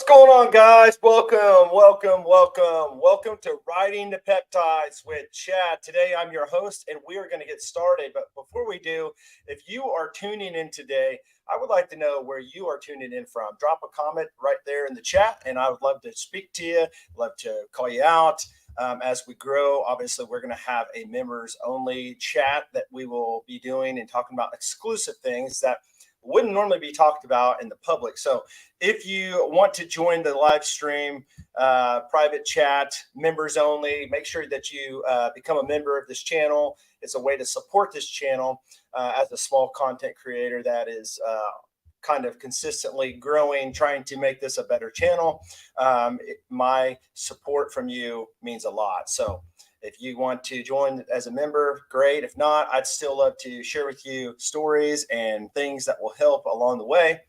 going on, guys? Welcome to Riding the Peptides with Chad. Today, I'm your host, and we are going to get started. But before we do, if you are tuning in today, I would like to know where you are tuning in from. Drop a comment right there in the chat, and I would love to speak to you, love to call you out. As we grow, obviously, we're going to have a members-only chat that we will be doing and talking about exclusive things that wouldn't normally be talked about in the public. So if you want to join the live stream, private chat, members only, make sure that you become a member of this channel. It's a way to support this channel as a small content creator that is kind of consistently growing, trying to make this a better channel. My support from you means a lot. So if you want to join as a member, great. If not, I'd still love to share with you stories and things that will help along the way.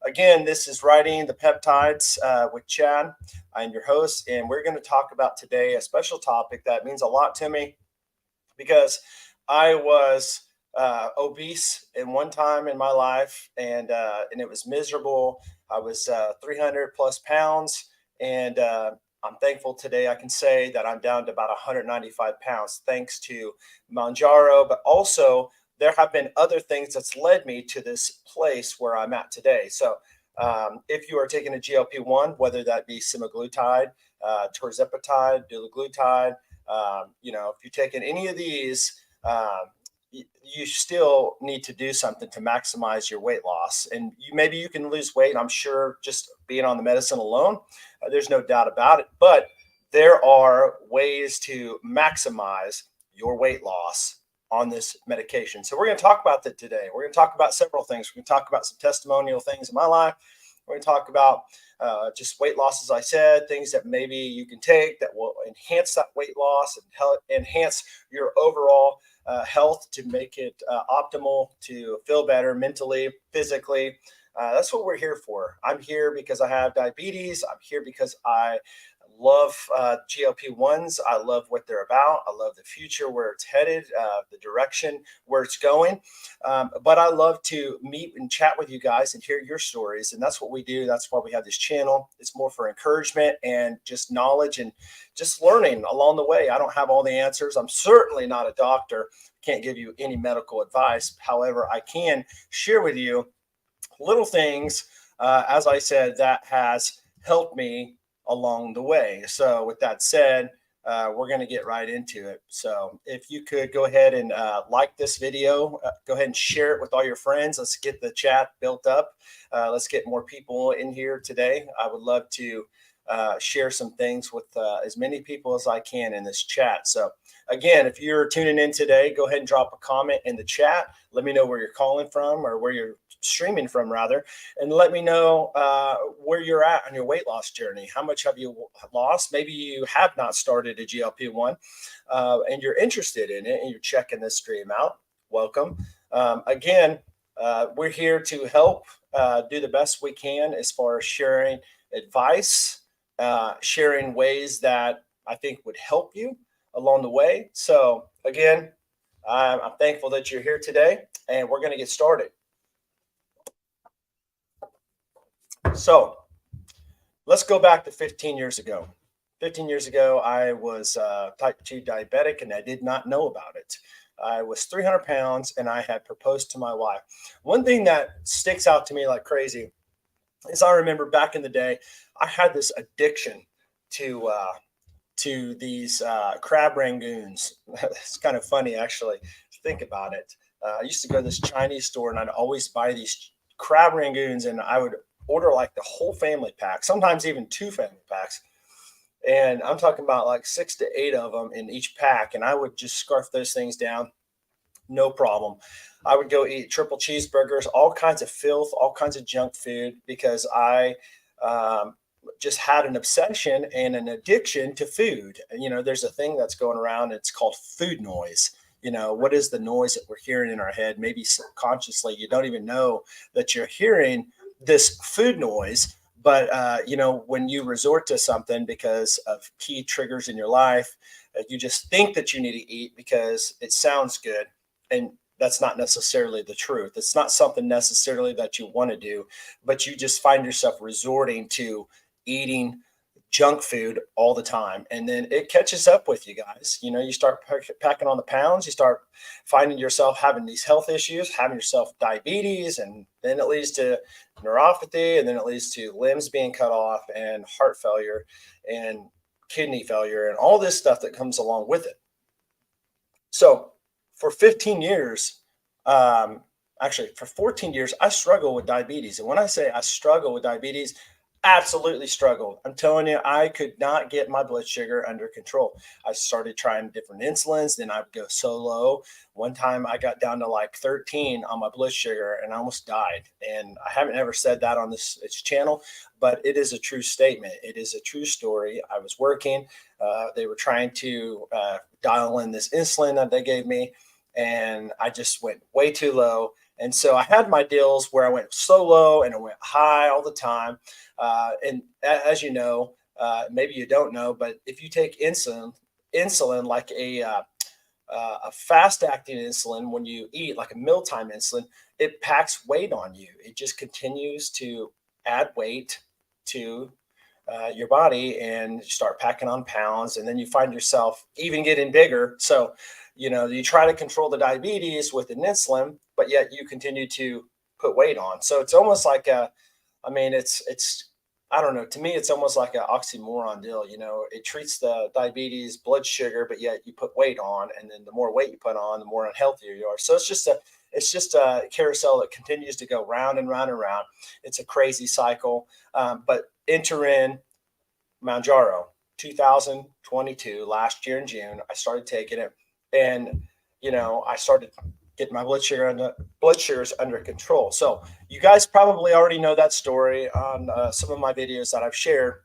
Again, this is Riding the Peptides with Chad. I'm your host, and we're going to talk about today a special topic that means a lot to me because I was obese in one time in my life, and it was miserable. I was 300 plus pounds, and I'm thankful today I can say that I'm down to about 195 pounds thanks to Manjaro, but also there have been other things that's led me to this place where I'm at today. So if you are taking a GLP-1, whether that be semaglutide, TIRZEPATIDE, dulaglutide, if you're taking any of these, you still need to do something to maximize your weight loss. And maybe you can lose weight. I'm sure just being on the medicine alone, there's no doubt about it. But there are ways to maximize your weight loss on this medication. So we're going to talk about that today. We're going to talk about several things. We're going to talk about some testimonial things in my life. We're going to talk about just weight loss, as I said, things that maybe you can take that will enhance that weight loss and help enhance your overall health to make it optimal, to feel better mentally, physically. That's what we're here for. I'm here because I have diabetes. I'm here because I love GLP-1s. I love what they're about. I love the future, where it's headed, the direction where it's going. But I love to meet and chat with you guys and hear your stories. And that's what we do. That's why we have this channel. It's more for encouragement and just knowledge and just learning along the way. I don't have all the answers. I'm certainly not a doctor. Can't give you any medical advice. However, I can share with you little things, as I said, that has helped me along the way. So with that said, we're going to get right into it. So if you could go ahead and like this video, go ahead and share it with all your friends. Let's get the chat built up. Let's get more people in here today. I would love to share some things with as many people as I can in this chat. So again, if you're tuning in today, go ahead and drop a comment in the chat. Let me know where you're calling from, or where you're streaming from rather, and let me know where you're at on your weight loss journey. How much have you lost? Maybe you have not started a GLP-1 and you're interested in it and you're checking this stream out. Welcome. Again, we're here to help do the best we can as far as sharing advice, sharing ways that I think would help you along the way. So again, I'm thankful that you're here today, and we're going to get started. So let's go back to 15 years ago. 15 years ago, I was type 2 diabetic, and I did not know about it. I was 300 pounds, and I had proposed to my wife. One thing that sticks out to me like crazy is I remember back in the day, I had this addiction to these crab rangoons. It's kind of funny, actually, to think about it. I used to go to this Chinese store, and I'd always buy these crab rangoons, and I would order like the whole family pack, sometimes even 2 family packs. And I'm talking about like 6 to 8 of them in each pack. And I would just scarf those things down. No problem. I would go eat triple cheeseburgers, all kinds of filth, all kinds of junk food, because I just had an obsession and an addiction to food. And, there's a thing that's going around. It's called food noise. What is the noise that we're hearing in our head? Maybe subconsciously, you don't even know that you're hearing this food noise. But, when you resort to something because of key triggers in your life, you just think that you need to eat because it sounds good. And that's not necessarily the truth. It's not something necessarily that you want to do, but you just find yourself resorting to eating junk food all the time. And then it catches up with you guys. You know, you start packing on the pounds, you start finding yourself having these health issues, having yourself diabetes, and then it leads to neuropathy, and then it leads to limbs being cut off and heart failure and kidney failure and all this stuff that comes along with it. So for 15 years, actually for 14 years, I struggle with diabetes. And when I say I struggle with diabetes, absolutely struggled. I'm telling you, I could not get my blood sugar under control. I started trying different insulins, then I would go so low. One time I got down to like 13 on my blood sugar and I almost died. And I haven't ever said that on this channel, but it is a true statement. It is a true story. I was working. They were trying to dial in this insulin that they gave me, and I just went way too low. And so I had my deals where I went so low and I went high all the time. And as you know, maybe you don't know, but if you take insulin like a fast-acting insulin, when you eat like a mealtime insulin, it packs weight on you. It just continues to add weight to your body, and you start packing on pounds, and then you find yourself even getting bigger. So, you know, you try to control the diabetes with an insulin, but yet you continue to put weight on. So it's almost like it's I don't know. To me, it's almost like an oxymoron deal. You know, it treats the diabetes, blood sugar, but yet you put weight on, and then the more weight you put on, the more unhealthier you are. So it's just a carousel that continues to go round and round and round. It's a crazy cycle. But enter in Mounjaro 2022, last year in June. I started taking it, and you know, I started getting my blood sugars under control. So you guys probably already know that story on some of my videos that I've shared.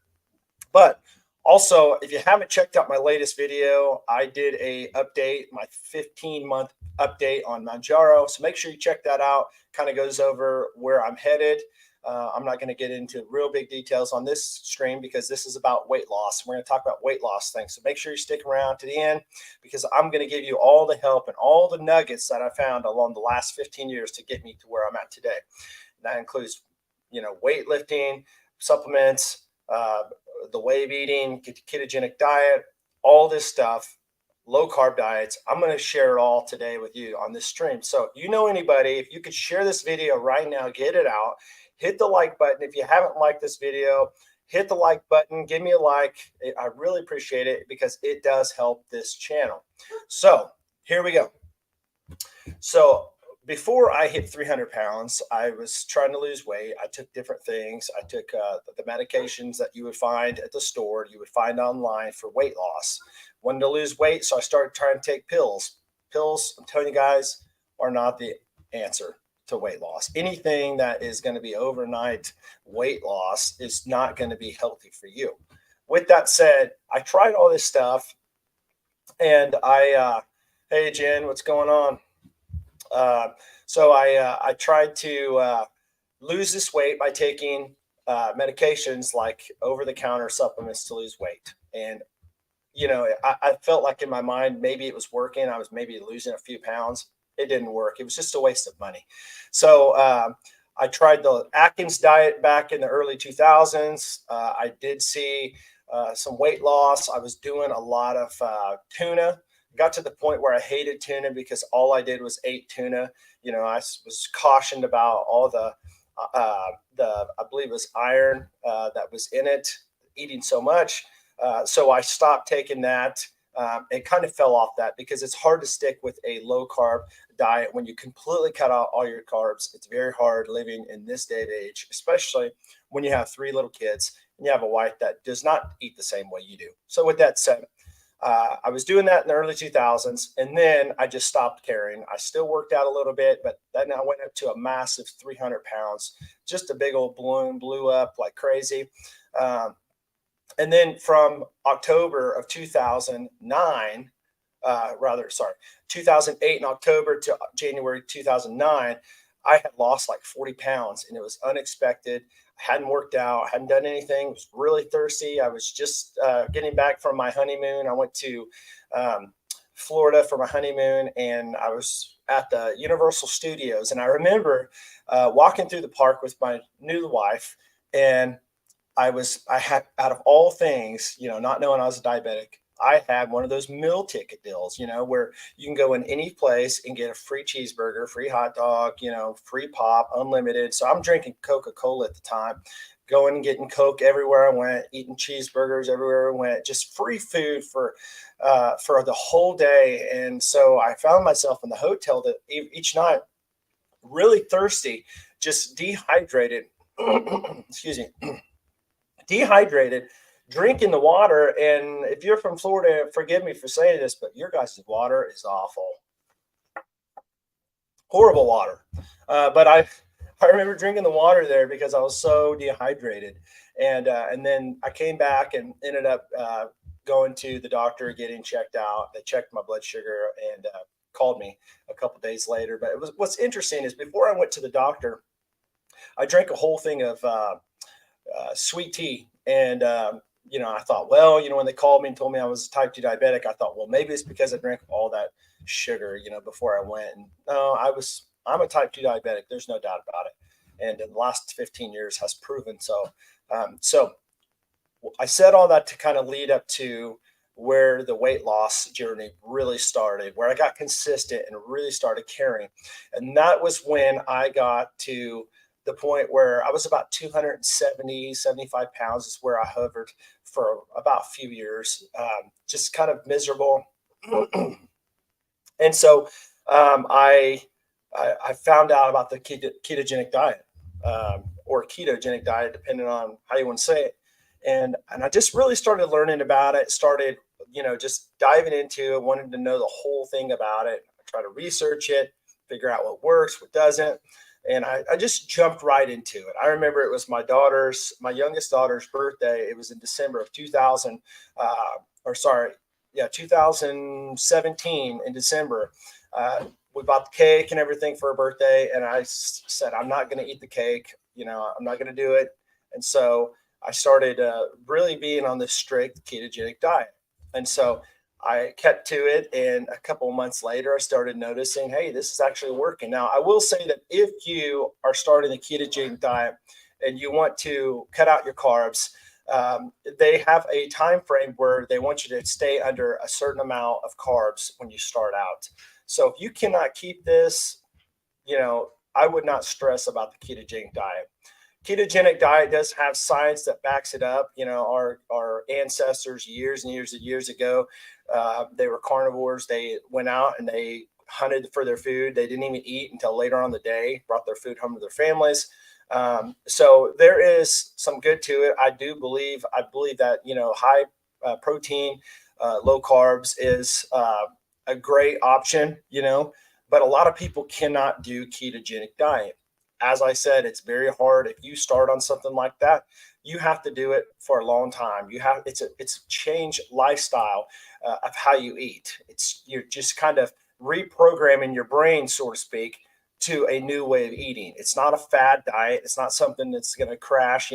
But also, if you haven't checked out my latest video, I did a update, my 15-month update on Mounjaro. So make sure you check that out. Kind of goes over where I'm headed. I'm not going to get into real big details on this stream because this is about weight loss. We're going to talk about weight loss things. So make sure you stick around to the end, because I'm going to give you all the help and all the nuggets that I found along the last 15 years to get me to where I'm at today. And that includes, you know, weightlifting, supplements, the way of eating, ketogenic diet, all this stuff, low carb diets. I'm going to share it all today with you on this stream. So you know anybody, if you could share this video right now, get it out. Hit the like button. If you haven't liked this video, hit the like button. Give me a like. I really appreciate it because it does help this channel. So here we go. So before I hit 300 pounds, I was trying to lose weight. I took different things. I took the medications that you would find at the store, you would find online for weight loss. Wanted to lose weight, so I started trying to take pills. Pills, I'm telling you guys, are not the answer to weight loss. Anything that is going to be overnight weight loss is not going to be healthy for you. With that said, I tried all this stuff, and hey Jen, what's going on? So I tried to lose this weight by taking medications like over-the-counter supplements to lose weight. And you know, I felt like in my mind maybe it was working. I was maybe losing a few pounds. It didn't work. It was just a waste of money. So I tried the Atkins diet back in the early 2000s. I did see some weight loss. I was doing a lot of tuna. Got to the point where I hated tuna because all I did was ate tuna. You know, I was cautioned about all the I believe it was iron that was in it, eating so much. So I stopped taking that. It kind of fell off that because it's hard to stick with a low carb diet when you completely cut out all your carbs. It's very hard living in this day and age, especially when you have 3 little kids and you have a wife that does not eat the same way you do. So with that said, I was doing that in the early 2000s, and then I just stopped caring. I still worked out a little bit, but then I went up to a massive 300 pounds, just a big old balloon, blew up like crazy. And then from October of 2009, 2008 in October to January 2009, I had lost like 40 pounds, and it was unexpected. I hadn't worked out, I hadn't done anything, was really thirsty. I was just getting back from my honeymoon. I went to Florida for my honeymoon, and I was at the Universal Studios. And I remember walking through the park with my new wife, and I had, out of all things, not knowing I was a diabetic, I had one of those meal ticket deals, where you can go in any place and get a free cheeseburger, free hot dog, free pop, unlimited. So I'm drinking Coca-Cola at the time, going and getting Coke everywhere I went, eating cheeseburgers everywhere I went, just free food for the whole day. And so I found myself in the hotel that each night really thirsty, just dehydrated. Excuse me, dehydrated, drinking the water. And if you're from Florida, forgive me for saying this, but your guys' water is awful, horrible water. But I remember drinking the water there because I was so dehydrated, and then I came back and ended up going to the doctor, getting checked out. They checked my blood sugar and called me a couple days later. But what's interesting is before I went to the doctor, I drank a whole thing of sweet tea. And, I thought, well, when they called me and told me I was type 2 diabetic, I thought, well, maybe it's because I drank all that sugar, before I went. And no, I'm a type 2 diabetic. There's no doubt about it. And in the last 15 years has proven so. So I said all that to kind of lead up to where the weight loss journey really started, where I got consistent and really started caring. And that was when I got to the point where I was about 270, 75 pounds is where I hovered for about a few years, just kind of miserable. And so I found out about the ketogenic diet, or ketogenic diet, depending on how you want to say it. And I just really started learning about it, started, just diving into it, wanted to know the whole thing about it. I try to research it, figure out what works, what doesn't. And I just jumped right into it. I remember it was my youngest daughter's birthday. It was in December of 2017 in December. We bought the cake and everything for her birthday. And I said, I'm not going to eat the cake. I'm not going to do it. And so I started really being on this strict ketogenic diet. And so I kept to it. And a couple of months later, I started noticing, hey, this is actually working. Now, I will say that if you are starting the ketogenic diet and you want to cut out your carbs, they have a time frame where they want you to stay under a certain amount of carbs when you start out. So if you cannot keep this, I would not stress about the ketogenic diet. Ketogenic diet does have science that backs it up. Our ancestors years and years and years ago, they were carnivores. They went out and they hunted for their food. They didn't even eat until later on in the day, brought their food home to their families. So there is some good to it. I believe that, high protein, low carbs is a great option, but a lot of people cannot do ketogenic diet. As I said, it's very hard. If you start on something like that, you have to do it for a long time. It's a change lifestyle of how you eat. You're just kind of reprogramming your brain, so to speak, to a new way of eating. It's not a fad diet. It's not something that's going to crash.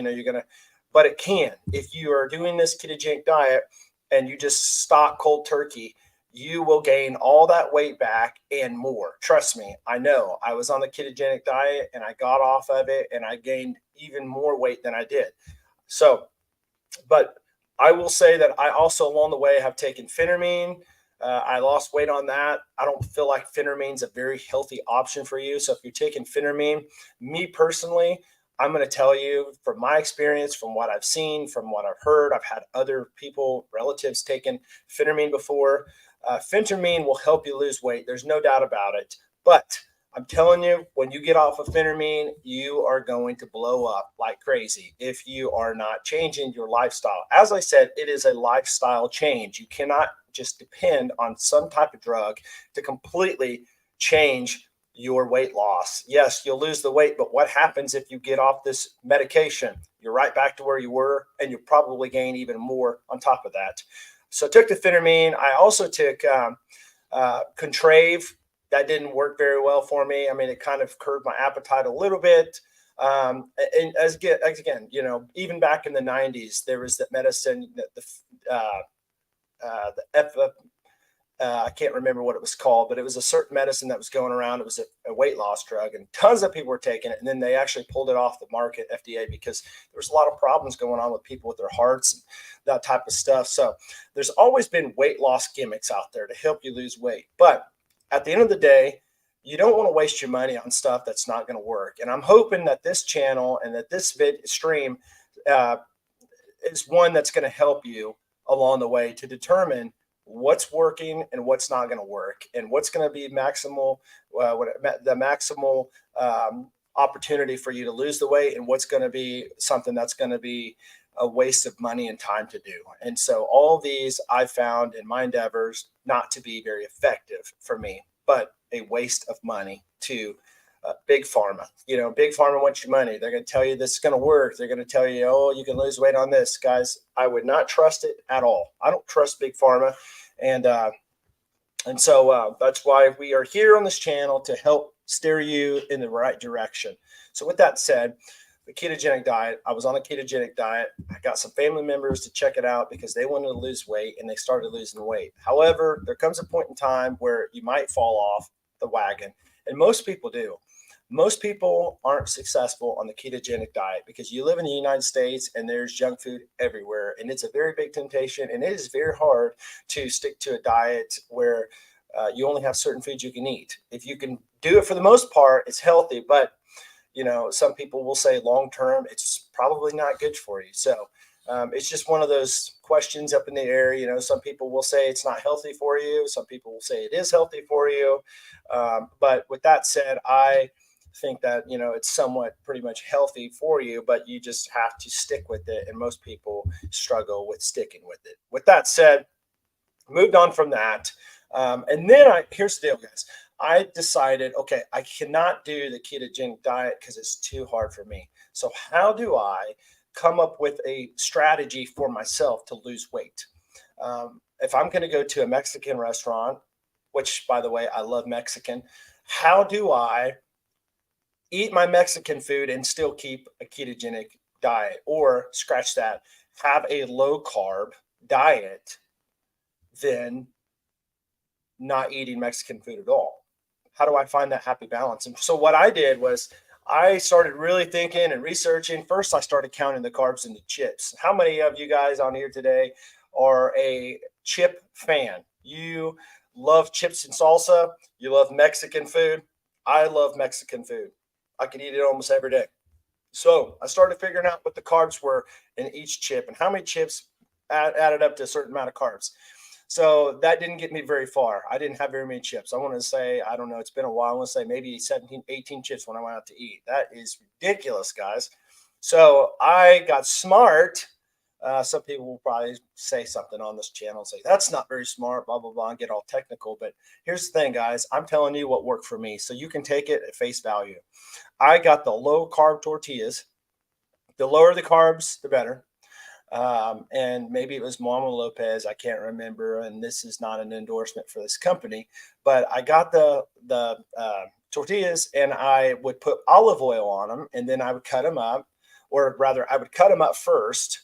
But it can. If you are doing this ketogenic diet and you just stop cold turkey, you will gain all that weight back and more. Trust me, I know. I was on the ketogenic diet and I got off of it and I gained even more weight than I did. So, but I will say that I also along the way have taken phentermine. I lost weight on that. I don't feel like phentermine is a very healthy option for you. So if you're taking phentermine, me personally, I'm going to tell you from my experience, from what I've seen, from what I've heard, I've had other people, relatives taking phentermine before. Phentermine will help you lose weight. There's no doubt about it. But I'm telling you, when you get off of phentermine, you are going to blow up like crazy if you are not changing your lifestyle. As I said, it is a lifestyle change. You cannot just depend on some type of drug to completely change your weight loss. Yes, you'll lose the weight, but what happens if you get off this medication? You're right back to where you were, and you'll probably gain even more on top of that. So I took the phentermine. I also took Contrave. That didn't work very well for me. I mean, it kind of curbed my appetite a little bit. And again, even back in the 90s, there was that medicine, that the I can't remember what it was called, but it was a certain medicine that was going around. It was a weight loss drug, and tons of people were taking it. And then they actually pulled it off the market, FDA, because there was a lot of problems going on with people with their hearts and that type of stuff. So there's always been weight loss gimmicks out there to help you lose weight. But at the end of the day, you don't want to waste your money on stuff that's not going to work. And I'm hoping that this channel and that this stream is one that's going to help you along the way to determine what's working and what's not going to work, and what's going to be maximal, the maximal opportunity for you to lose the weight, and what's going to be something that's going to be a waste of money and time to do. And so all these I found in my endeavors not to be very effective for me, but a waste of money to big pharma. You know, big pharma wants your money. They're going to tell you this is going to work. They're going to tell you, oh, you can lose weight on this. Guys, I would not trust it at all. I don't trust big pharma. And so that's why we are here on this channel, to help steer you in the right direction. So with that said, the ketogenic diet, I was on a ketogenic diet. I got some family members to check it out because they wanted to lose weight, and they started losing weight. However, there comes a point in time where you might fall off the wagon, and most people do. Most people aren't successful on the ketogenic diet because you live in the United States and there's junk food everywhere. And it's a very big temptation. And it is very hard to stick to a diet where you only have certain foods you can eat. If you can do it for the most part, it's healthy. But, you know, some people will say long term, it's probably not good for you. So it's just one of those questions up in the air. You know, some people will say it's not healthy for you. Some people will say it is healthy for you. But with that said, I think that, you know, it's somewhat pretty much healthy for you, but you just have to stick with it. And most people struggle with sticking with it. With that said, moved on from that. And then here's the deal, guys. I decided, okay, I cannot do the ketogenic diet because it's too hard for me. So how do I come up with a strategy for myself to lose weight? If I'm going to go to a Mexican restaurant, which, by the way, I love Mexican, how do I eat my Mexican food and still keep a ketogenic diet? Or scratch that, have a low carb diet, then not eating Mexican food at all? How do I find that happy balance? And so what I did was I started really thinking and researching. First, I started counting the carbs in the chips. How many of you guys on here today are a chip fan? You love chips and salsa. You love Mexican food. I love Mexican food. I could eat it almost every day. So I started figuring out what the carbs were in each chip and how many chips added up to a certain amount of carbs. So that didn't get me very far. I didn't have very many chips. I want to say, I don't know, it's been a while. I want to say maybe 17, 18 chips when I went out to eat. That is ridiculous, guys. So I got smart. Some people will probably say something on this channel and say, that's not very smart, blah, blah, blah, and get all technical. But here's the thing, guys. I'm telling you what worked for me, so you can take it at face value. I got the low carb tortillas. The lower the carbs, the better. And maybe it was Mama Lopez, I can't remember. And this is not an endorsement for this company, but I got the tortillas, and I would put olive oil on them, and then I would cut them up, or rather I would cut them up first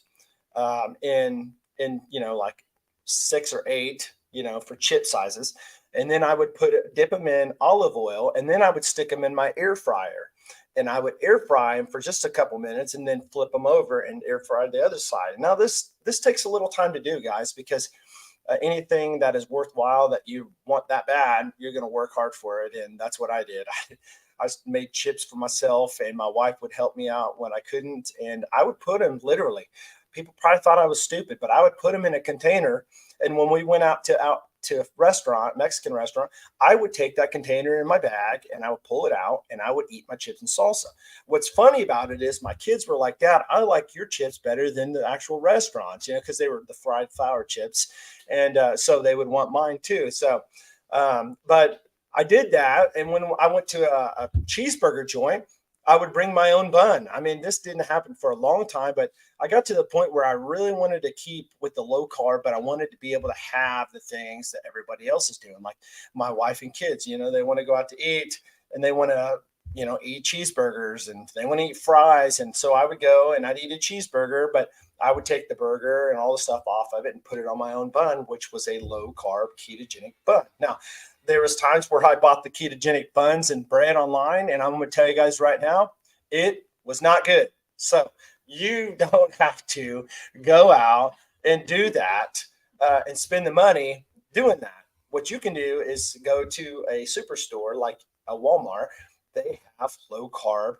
in you know, like 6 or 8, you know, for chip sizes. And then I would dip them in olive oil, and then I would stick them in my air fryer, and I would air fry them for just a couple minutes, and then flip them over and air fry the other side. Now this takes a little time to do, guys, because anything that is worthwhile that you want that bad, you're going to work hard for it. And that's what I did. I made chips for myself, and my wife would help me out when I couldn't. And I would put them literally, people probably thought I was stupid, but I would put them in a container. And when we went out to a restaurant, Mexican restaurant, I would take that container in my bag, and I would pull it out, and I would eat my chips and salsa. What's funny about it is my kids were like, Dad, I like your chips better than the actual restaurants, you know, because they were the fried flour chips. And so they would want mine too. So, but I did that. And when I went to a cheeseburger joint, I would bring my own bun. I mean, this didn't happen for a long time, but I got to the point where I really wanted to keep with the low carb, but I wanted to be able to have the things that everybody else is doing. Like my wife and kids, you know, they want to go out to eat, and they want to eat cheeseburgers and they want to eat fries. And so I would go and I'd eat a cheeseburger, but I would take the burger and all the stuff off of it and put it on my own bun, which was a low carb ketogenic bun. Now, there was times where I bought the ketogenic buns and bread online, and I'm going to tell you guys right now, it was not good. So you don't have to go out and do that and spend the money doing that. What you can do is go to a superstore like a Walmart. They have low carb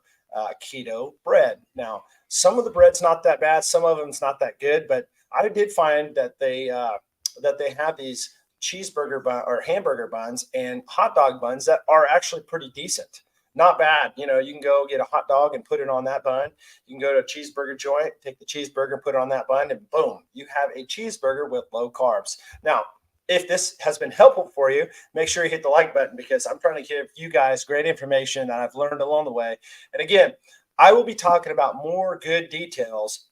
keto bread. Now, some of the bread's not that bad, some of them's not that good, but I did find that they have these cheeseburger bun or hamburger buns and hot dog buns that are actually pretty decent. Not bad. You can go get a hot dog and put it on that bun. You can go to a cheeseburger joint, take the cheeseburger, put it on that bun, and boom, you have a cheeseburger with low carbs. Now, if this has been helpful for you, make sure you hit the like button because I'm trying to give you guys great information that I've learned along the way. And again, I will be talking about more good details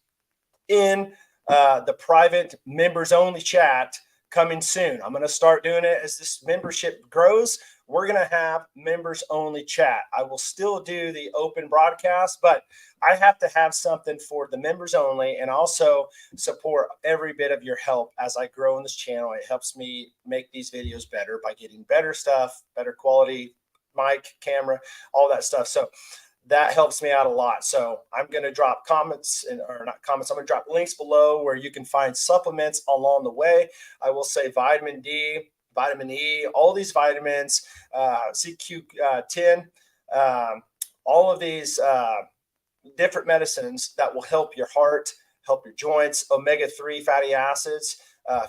in the private members only chat coming soon. I'm going to start doing it as this membership grows. We're going to have members only chat. I will still do the open broadcast, but I have to have something for the members only and also support every bit of your help as I grow in this channel. It helps me make these videos better by getting better stuff, better quality mic, camera, all that stuff. So that helps me out a lot. So I'm going to drop comments or not comments. I'm going to drop links below where you can find supplements along the way. I will say vitamin D, vitamin E, all these vitamins, CQ10, all of these different medicines that will help your heart, help your joints, omega-3 fatty acids,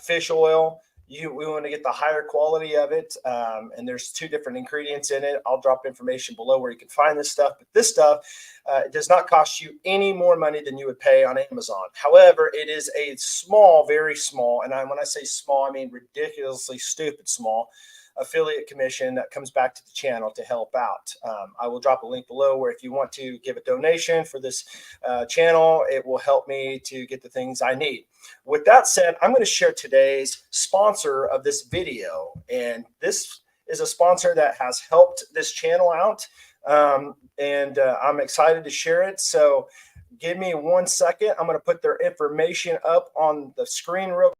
fish oil. We want to get the higher quality of it. And there's 2 different ingredients in it. I'll drop information below where you can find this stuff. But this stuff it does not cost you any more money than you would pay on Amazon. However, it is a small, very small, and when I say small, I mean ridiculously stupid small affiliate commission that comes back to the channel to help out. I will drop a link below where if you want to give a donation for this channel, it will help me to get the things I need. With that said, I'm going to share today's sponsor of this video. And this is a sponsor that has helped this channel out. I'm excited to share it. So give me 1 second. I'm going to put their information up on the screen real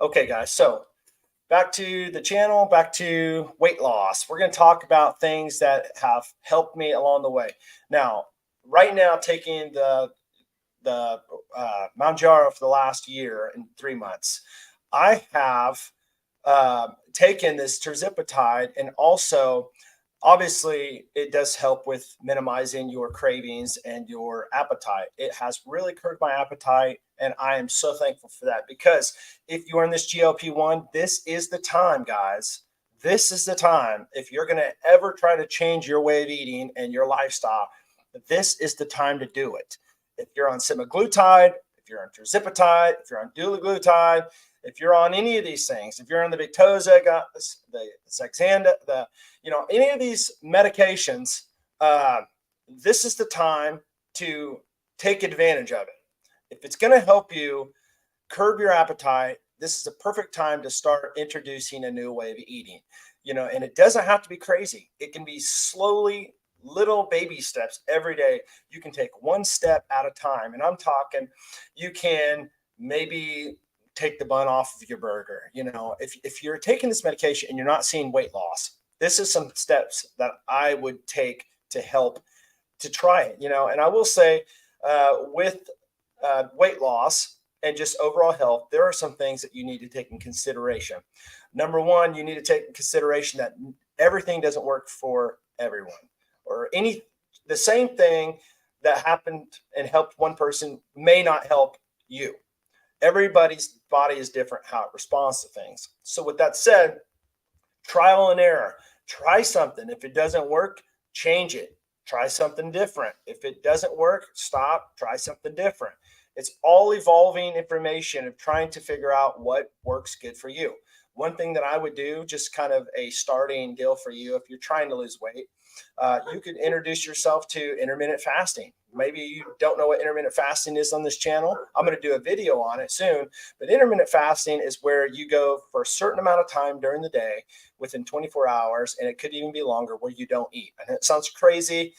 Okay, guys. So back to the channel, back to weight loss. We're going to talk about things that have helped me along the way. Now, right now, taking the Mounjaro for the last year and 3 months, I have taken this TIRZEPATIDE, and also obviously it does help with minimizing your cravings and your appetite. It has really curbed my appetite, and I am so thankful for that, because if you are in this GLP-1, this is the time, guys. This is the time. If you're going to ever try to change your way of eating and your lifestyle, this is the time to do it. If you're on semaglutide, if you're on tirzepatide, if you're on dulaglutide, if you're on any of these things, if you're on the Victoza, the Saxenda, any of these medications, this is the time to take advantage of it. If it's going to help you curb your appetite, this is a perfect time to start introducing a new way of eating. And it doesn't have to be crazy. It can be slowly, little baby steps every day. You can take one step at a time. And I'm talking, you can maybe take the bun off of your burger. If you're taking this medication and you're not seeing weight loss, this is some steps that I would take to help to try it. And I will say, with weight loss and just overall health, there are some things that you need to take in consideration. Number one, you need to take in consideration that everything doesn't work for everyone, or the same thing that happened and helped one person may not help you. Everybody's body is different how it responds to things. So with that said, trial and error. Try something. If it doesn't work, change it. Try something different. If it doesn't work, stop, try something different. It's all evolving information of trying to figure out what works good for you. One thing that I would do, just kind of a starting deal for you, if you're trying to lose weight, you could introduce yourself to intermittent fasting. Maybe you don't know what intermittent fasting is on this channel. I'm going to do a video on it soon. But intermittent fasting is where you go for a certain amount of time during the day within 24 hours, and it could even be longer, where you don't eat. And it sounds crazy,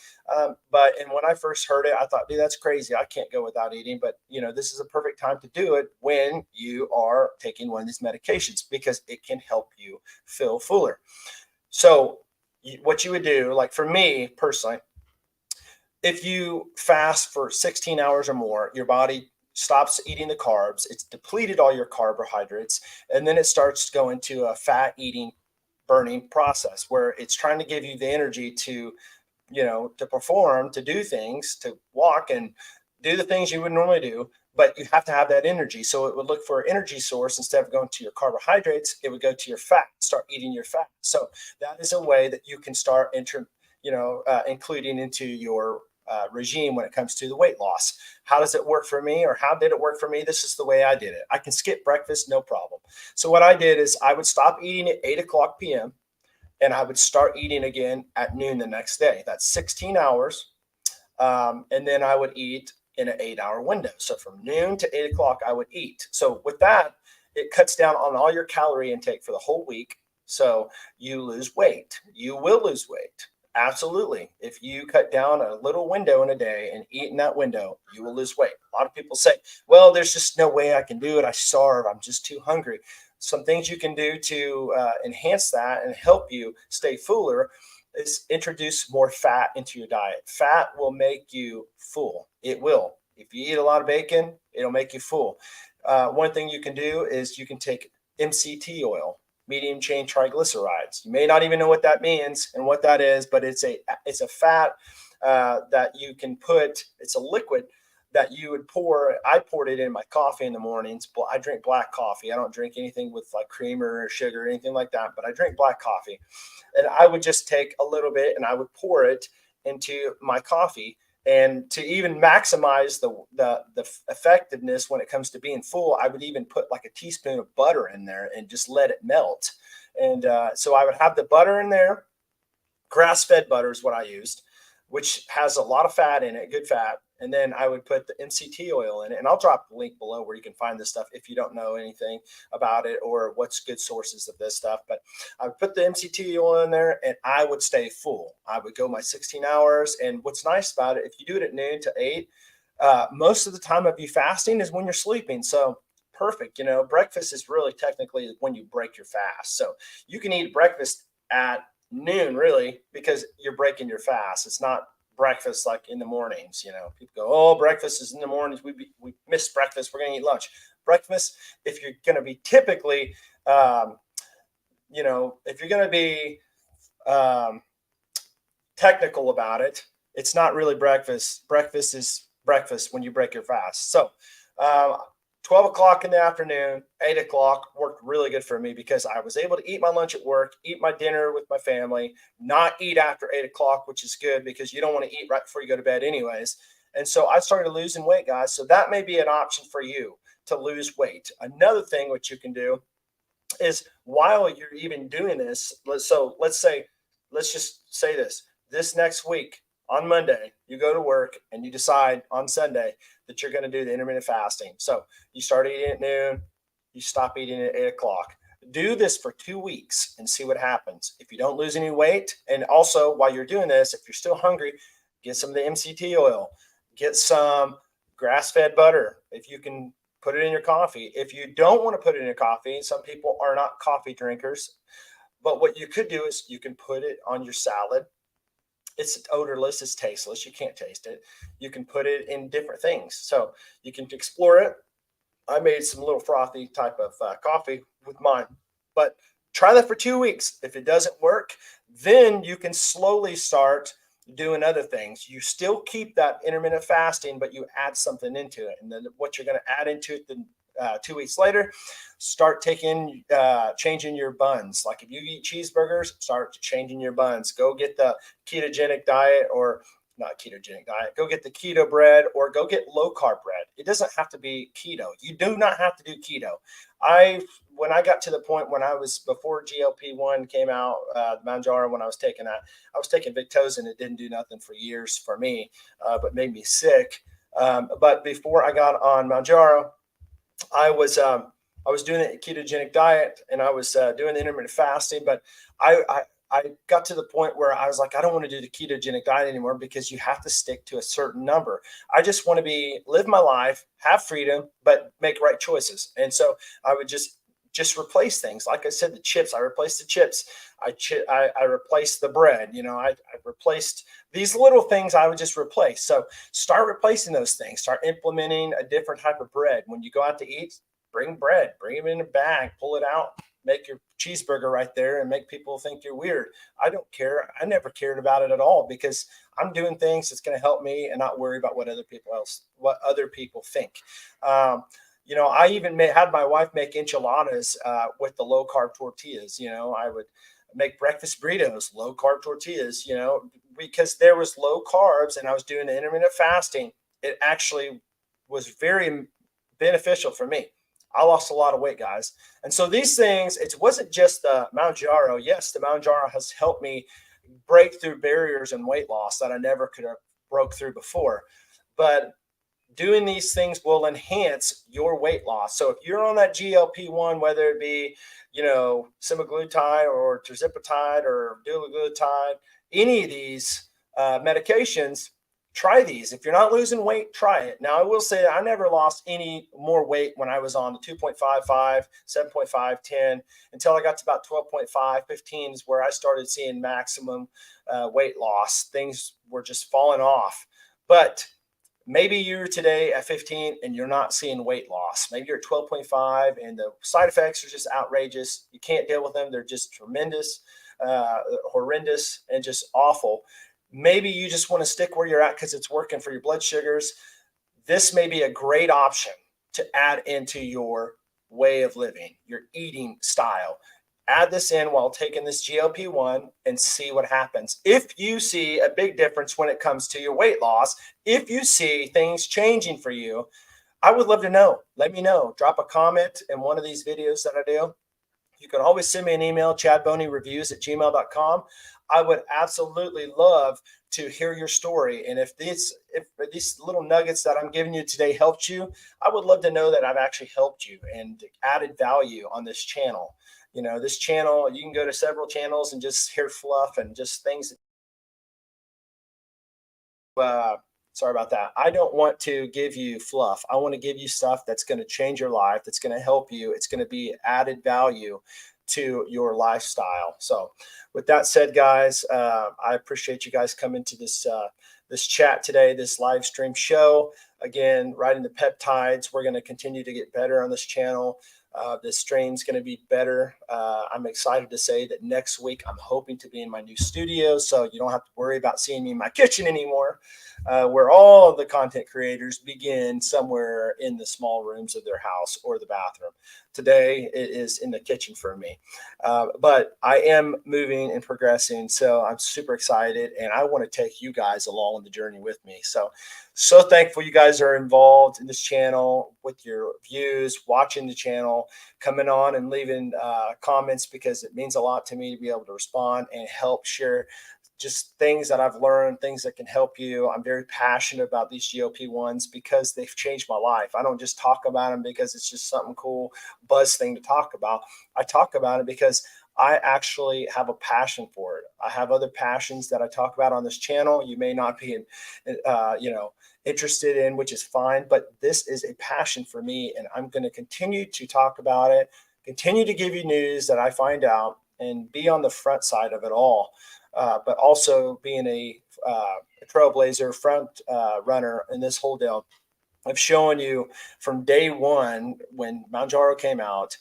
but when I first heard it, I thought, dude, that's crazy. I can't go without eating. But this is a perfect time to do it when you are taking one of these medications, because it can help you feel fuller. So what you would do, like for me personally, if you fast for 16 hours or more, your body stops eating the carbs. It's depleted all your carbohydrates, and then it starts going to a fat eating, burning process, where it's trying to give you the energy to perform, to do things, to walk and do the things you would normally do. But you have to have that energy. So it would look for an energy source. Instead of going to your carbohydrates, it would go to your fat, start eating your fat. So that is a way that you can start including into your regime when it comes to the weight loss. How does it work for me, or how did it work for me? This is the way I did it. I can skip breakfast, no problem. So what I did is I would stop eating at 8:00 p.m. and I would start eating again at noon the next day. That's 16 hours. And then I would eat in an 8-hour window. So from noon to 8:00, I would eat. So with that, it cuts down on all your calorie intake for the whole week. So you lose weight. You will lose weight. Absolutely. If you cut down a little window in a day and eat in that window, you will lose weight. A lot of people say, well, there's just no way I can do it. I starve. I'm just too hungry. Some things you can do to enhance that and help you stay fuller is introduce more fat into your diet. Fat will make you full. It will. If you eat a lot of bacon, it'll make you full. One thing you can do is you can take MCT oil, medium chain triglycerides. You may not even know what that means and what that is, but it's a fat that you can put. It's a liquid that you would pour. I poured it in my coffee in the mornings. I drink black coffee. I don't drink anything with like creamer or sugar or anything like that, but I drink black coffee. And I would just take a little bit and I would pour it into my coffee. And to even maximize the effectiveness when it comes to being full, I would even put like a teaspoon of butter in there and just let it melt. And so I would have the butter in there. Grass-fed butter is what I used, which has a lot of fat in it, good fat. And then I would put the MCT oil in it. And I'll drop the link below where you can find this stuff if you don't know anything about it or what's good sources of this stuff. But I would put the MCT oil in there and I would stay full. I would go my 16 hours. And what's nice about it, if you do it at noon to 8, most of the time of you fasting is when you're sleeping. So perfect. You know, breakfast is really technically when you break your fast. So you can eat breakfast at noon, really, because you're breaking your fast. It's not breakfast like in the mornings. You know, people go, oh, breakfast is in the mornings. We miss breakfast. We're going to eat lunch. Breakfast, if you're going to be typically, you know, if you're going to be technical about it, it's not really breakfast. Breakfast is breakfast when you break your fast. So, 12 o'clock in the afternoon, 8 o'clock worked really good for me because I was able to eat my lunch at work, eat my dinner with my family, not eat after 8 o'clock, which is good because you don't want to eat right before you go to bed, anyways. And so I started losing weight, guys. So that may be an option for you to lose weight. Another thing which you can do is while you're even doing this, let's just say this next week on Monday, you go to work and you decide on Sunday that you're going to do the intermittent fasting. So you start eating at noon, you stop eating at 8 o'clock. Do this for 2 weeks and see what happens. If you don't lose any weight, and also while you're doing this, if you're still hungry, get some of the MCT oil, get some grass-fed butter. If you can put it in your coffee. If you don't want to put it in your coffee, some people are not coffee drinkers, but what you could do is you can put it on your salad. It's odorless, it's tasteless, you can't taste it. You can put it in different things. So you can explore it. I made some little frothy type of coffee with mine, but try that for 2 weeks. If it doesn't work, then you can slowly start doing other things. You still keep that intermittent fasting, but you add something into it. And then what you're going to add into it then 2 weeks later, start changing your buns. Like if you eat cheeseburgers, start changing your buns. Go get the ketogenic diet, or not ketogenic diet. Go get the keto bread, or go get low carb bread. It doesn't have to be keto. You do not have to do keto. When I got to the point when I was before GLP-1 came out, Mounjaro, when I was taking that, I was taking Victoza. It didn't do nothing for years for me, but made me sick. But before I got on Mounjaro, I was doing the ketogenic diet, and I was doing the intermittent fasting, but I got to the point where I was like, I don't want to do the ketogenic diet anymore because you have to stick to a certain number. I just want to live my life, have freedom, but make right choices. And so I would just replace things. Like I said, the chips, I replaced the chips. I replaced the bread. You know, I replaced these little things. I would just replace. So start replacing those things. Start implementing a different type of bread. When you go out to eat, bring bread, bring it in a bag, pull it out, make your cheeseburger right there, and make people think you're weird. I don't care. I never cared about it at all because I'm doing things that's going to help me and not worry about what other people think. You know, I even had my wife make enchiladas with the low carb tortillas. You know, I would make breakfast burritos, low carb tortillas, you know, because there was low carbs and I was doing the intermittent fasting. It actually was very beneficial for me. I lost a lot of weight, guys. And so these things, it wasn't just the Mounjaro. Yes, the Mounjaro has helped me break through barriers in weight loss that I never could have broke through before. But doing these things will enhance your weight loss. So if you're on that GLP-1, whether it be, you know, semaglutide or TIRZEPATIDE or dulaglutide, any of these medications, try these. If you're not losing weight, try it. Now, I will say I never lost any more weight when I was on the 2.55, 7.5, 10, until I got to about 12.5, 15 is where I started seeing maximum weight loss. Things were just falling off. But maybe you're today at 15 and you're not seeing weight loss. Maybe you're at 12.5 and the side effects are just outrageous. You can't deal with them. They're just tremendous, horrendous, and just awful. Maybe you just want to stick where you're at because it's working for your blood sugars. This may be a great option to add into your way of living, your eating style. Add this in while taking this GLP-1 and see what happens. If you see a big difference when it comes to your weight loss, if you see things changing for you, I would love to know. Let me know. Drop a comment in one of these videos that I do. You can always send me an email, chadboney.reviews@gmail.com. I would absolutely love to hear your story. And if these little nuggets that I'm giving you today helped you, I would love to know that I've actually helped you and added value on this channel. You know, this channel, you can go to several channels and just hear fluff and just things. Sorry about that. I don't want to give you fluff. I want to give you stuff that's going to change your life, that's going to help you. It's going to be added value to your lifestyle. So, with that said, guys, I appreciate you guys coming to this chat today, this live stream show. Again, Riding the Peptides. We're going to continue to get better on this channel. This stream's going to be better. I'm excited to say that next week I'm hoping to be in my new studio, so you don't have to worry about seeing me in my kitchen anymore, where all of the content creators begin somewhere in the small rooms of their house or the bathroom. Today it is in the kitchen for me, but I am moving and progressing, so I'm super excited, and I want to take you guys along on the journey with me. So thankful you guys are involved in this channel with your views, watching the channel, coming on and leaving comments, because it means a lot to me to be able to respond and help share just things that I've learned, things that can help you. I'm very passionate about these GLP-1s because they've changed my life. I don't just talk about them because it's just something cool, buzz thing to talk about. I talk about it because I actually have a passion for it. I have other passions that I talk about on this channel. You may not be, interested in, which is fine, but this is a passion for me, and I'm going to continue to talk about it, continue to give you news that I find out, and be on the front side of it all. But also being a trailblazer, front runner in this whole deal. I've shown you from day one when Mounjaro came out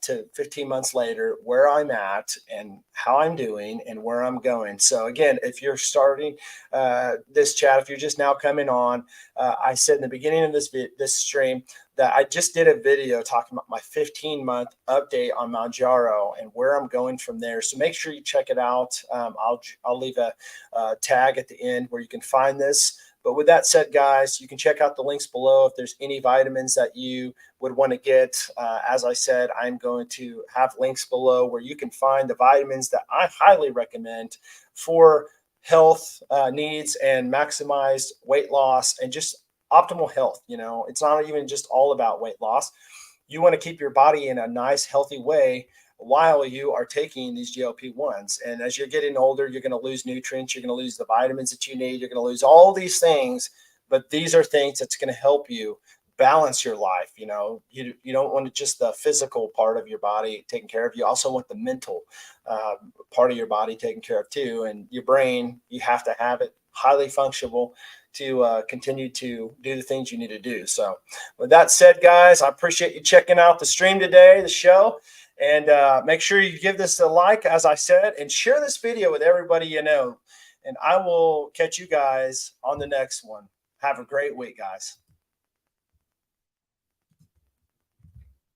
to 15 months later where I'm at and how I'm doing and where I'm going. So again, if you're starting this chat, if you're just now coming on, I said in the beginning of this stream that I just did a video talking about my 15-month update on Mounjaro and where I'm going from there. So make sure you check it out. I'll leave a tag at the end where you can find this. But with that said, guys, you can check out the links below if there's any vitamins that you would want to get. As I said, I'm going to have links below where you can find the vitamins that I highly recommend for health needs and maximized weight loss and just optimal health. It's not even just all about weight loss. You want to keep your body in a nice, healthy way while you are taking these GLP-1s. And as you're getting older, you're going to lose nutrients. You're going to lose the vitamins that you need. You're going to lose all these things. But these are things that's going to help you balance your life. You don't want just the physical part of your body taken care of. You also want the mental part of your body taken care of too. And your brain, you have to have it highly functional to continue to do the things you need to do. So with that said, guys, I appreciate you checking out the stream today, the show. And make sure you give this a like, as I said, and share this video with everybody you know. And I will catch you guys on the next one. Have a great week, guys.